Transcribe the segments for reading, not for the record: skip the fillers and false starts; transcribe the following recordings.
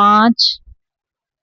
5।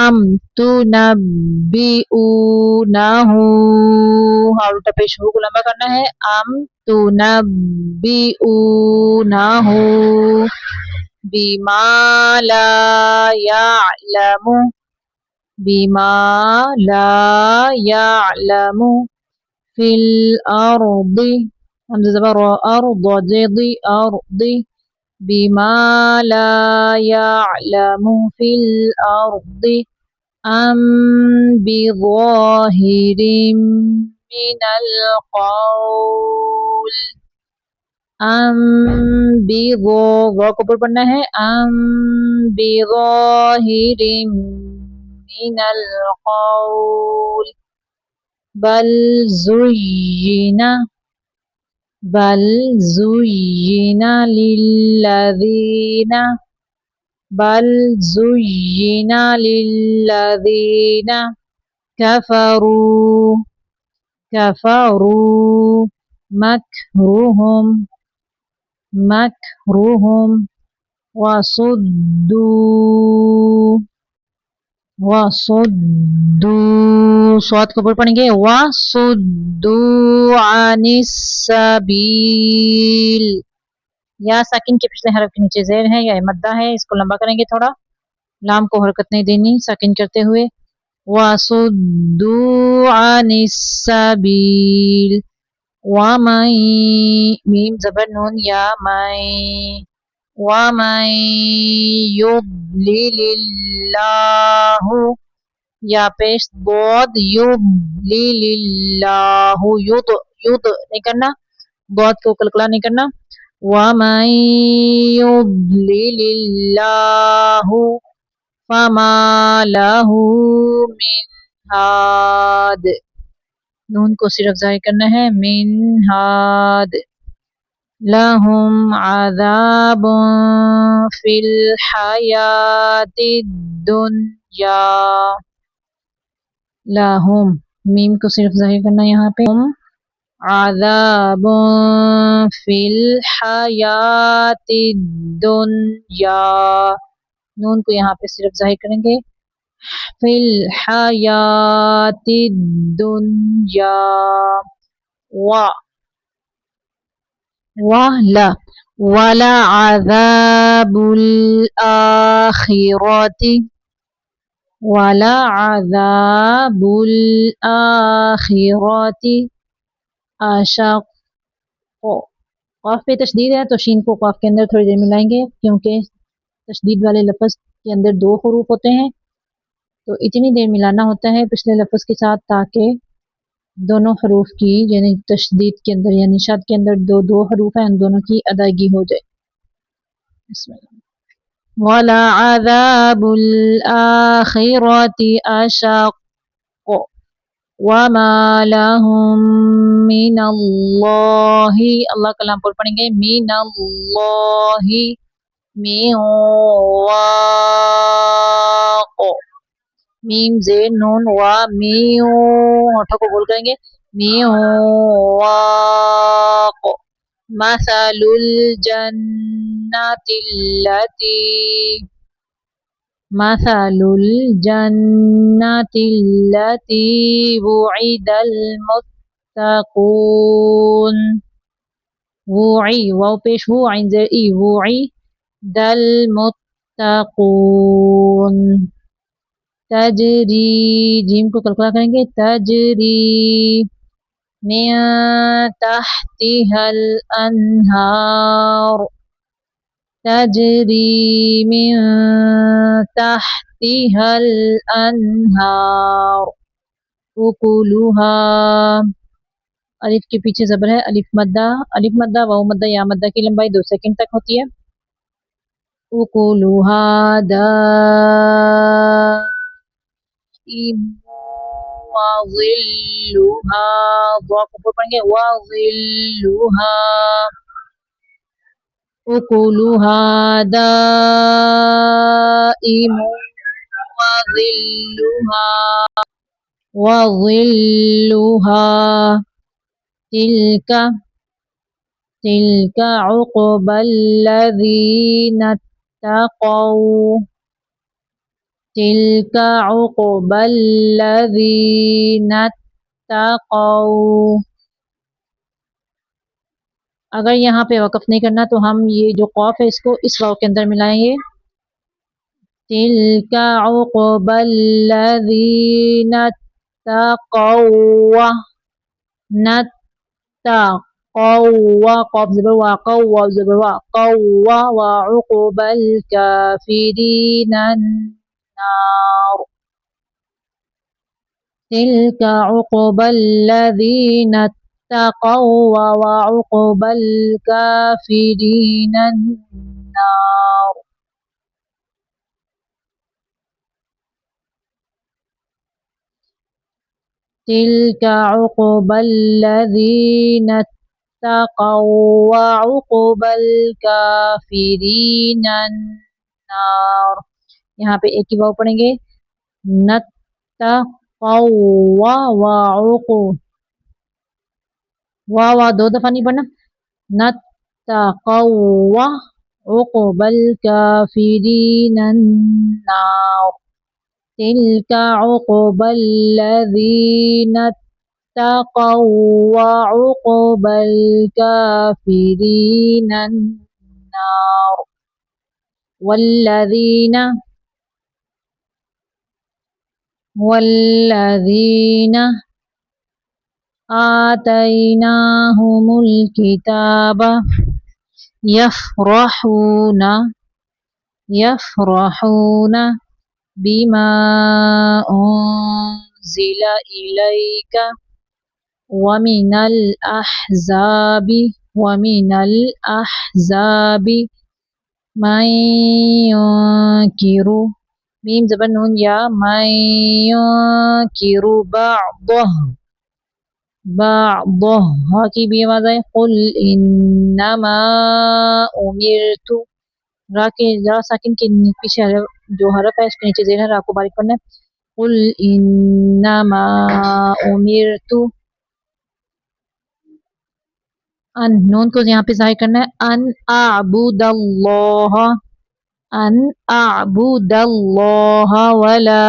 ام تنبئونہو، ہاں الٹا پیش ہو کو لمبا کرنا ہے، ام تنبئونہو بما لا يعلم، بما لا يعلم في الأرض، حمزة زبر أرض ضد أرض، بما لا يعلم في الأرض أم بظاهر من القول، ام بظاہر کو اوپر پڑھنا ہے، ام بظاہر من القول بل زین، بل زین للذین، بل زین للذین کفروا، کفروا مکرهم، مکرهم وصدوا، وصدوا صوت کو اوپر پڑھیں گے، وصدوا عن السبیل، یا ساکن کے پچھلے حرف کے نیچے زیر ہے یا مدہ ہے، اس کو لمبا کریں گے تھوڑا، لام کو حرکت نہیں دینی ساکن کرتے ہوئے، وصدوا عن السبیل ومن، میم زبر نون یا من، ومن یضلل اللہ، یا پیش ضاد یضلل اللہ، یض یض نہیں کرنا، ضاد کو کلکلا نہیں کرنا، ومن یضلل اللہ فما لہ من ہاد، نون کو صرف ظاہر کرنا ہے، من ہاد، لہم عذاب فی الحیاۃ الدنیا، لہم میم کو صرف ظاہر کرنا ہے یہاں پہ، عذاب فی الحیاۃ الدنیا، نون کو یہاں پہ صرف ظاہر کریں گے، فی الحیاۃ الدنیا، لا ولعذاب الآخرۃ، ولعذاب الآخرۃ اشق، قاف پہ تشدید ہے تو شین کو قاف کے اندر تھوڑی دیر ملائیں گے، کیونکہ تشدید والے لفظ کے اندر دو حروف ہوتے ہیں تو اتنی دیر ملانا ہوتا ہے پچھلے لفظ کے ساتھ تاکہ دونوں حروف کی یعنی تشدید کے اندر یعنی شد کے اندر دو حروف ہیں ان دونوں کی ادائیگی ہو جائے، بسم اللہ، وَلَعَذَابُ الْآخِرَةِ أَشَقُّ وَمَا لَهُم مِّنَ اللَّهِ، اللہ کلام پر پڑھیں گے، مِّنَ اللَّهِ مِّن واق، میم زیر نون وا میو، ہونٹوں کو گول کریں گے، میو واق، مثل الجنة التي، مثل الجنة التي وعد المتقون، وعی واو پیش ہو عین زیر ای، وعد المتقون، تجری جیم کو کلکلا کریں گے، تجری من تحتها الانہار، تجری من تحتها الانہار، اکلها، الف کے پیچھے زبر ہے، الف مدہ، الف مدہ واو مدہ یا مدہ کی لمبائی 2 سیکنڈ تک ہوتی ہے، اکلها دائم وظلها، ضا کو اوپر پڑھیں گے، وظلها، اکلها دائم وظلها، وظلها، تلك عقبى الذين اتقوا، تلك عقبى الذين اتقوا. اگر یہاں پہ وقف نہیں کرنا تو ہم یہ جو قاف ہے اس کو اس واو کے اندر ملائیں گے. تلك عقبى الذين اتقوا. نتقوا قاف زبر وا قوا زبر وا قوا وعقبى الكافرين النار. تلك عقبى الذين اتقوا وعقبى الكافرين النار. تلك عقبى الذين اتقوا وعقبى الكافرين النار. یہاں پہ ایک ہی واو پڑھیں گے. نتقوا وعقوا وا دو دفعہ نہیں پڑھنا. نتقوا عقبى الكافرين النار. تلك عقبى الذين اتقوا وعقبى الكافرين النار. والذين آتيناهم الكتاب يفرحون بما أنزل إليك ومن الأحزاب من ينكر میم زبر نون یا من ينكر بعضه ہا کی بھی آواز آئے. قل انما امرت را کے را ساکن کے پیچھے جو حرف ہے اس کے نیچے زیر ہے, را کو باریک کرنا ہے. قل انما امرت ان نون کو یہاں پہ ظاہر کرنا ہے. ان اعبد اللہ ولا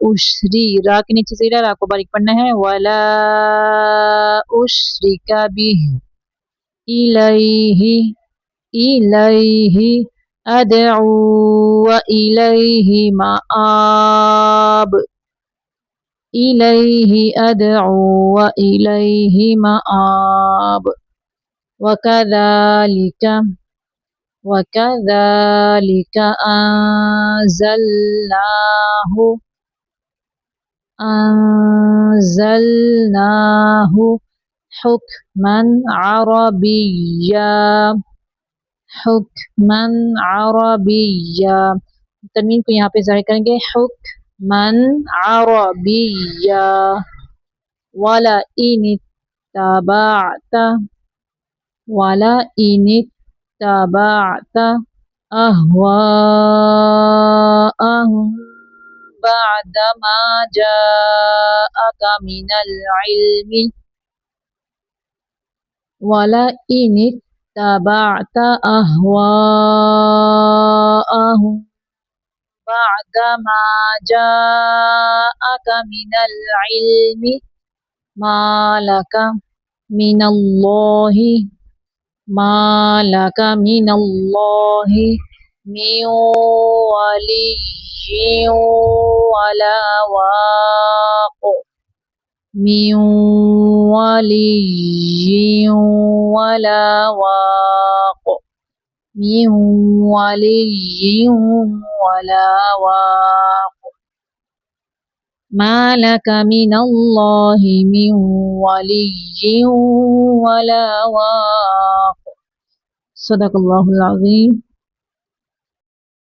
اشری را کے نیچے زیر را کو باریک پڑھنا ہے. ولا اشرک به الیہ ادعو والیہ مآب. إليه أدعو وإليه مآب. وكذلك أنزلناه حكما عربيا. تنوین کو یہاں پہ ظاہر کریں گے. حکما عربيا. ولئن اتبعت أهواءهم بعد ما جاءك من العلم ولئن اتبعت أهواءهم بعد ما جاءك من العلم ما لك من الله من ولي ولا واق. من ولي ولا واق. من ولي ولا واق. ما لك من الله من ولي ولا واق. صدق اللہ العظیم.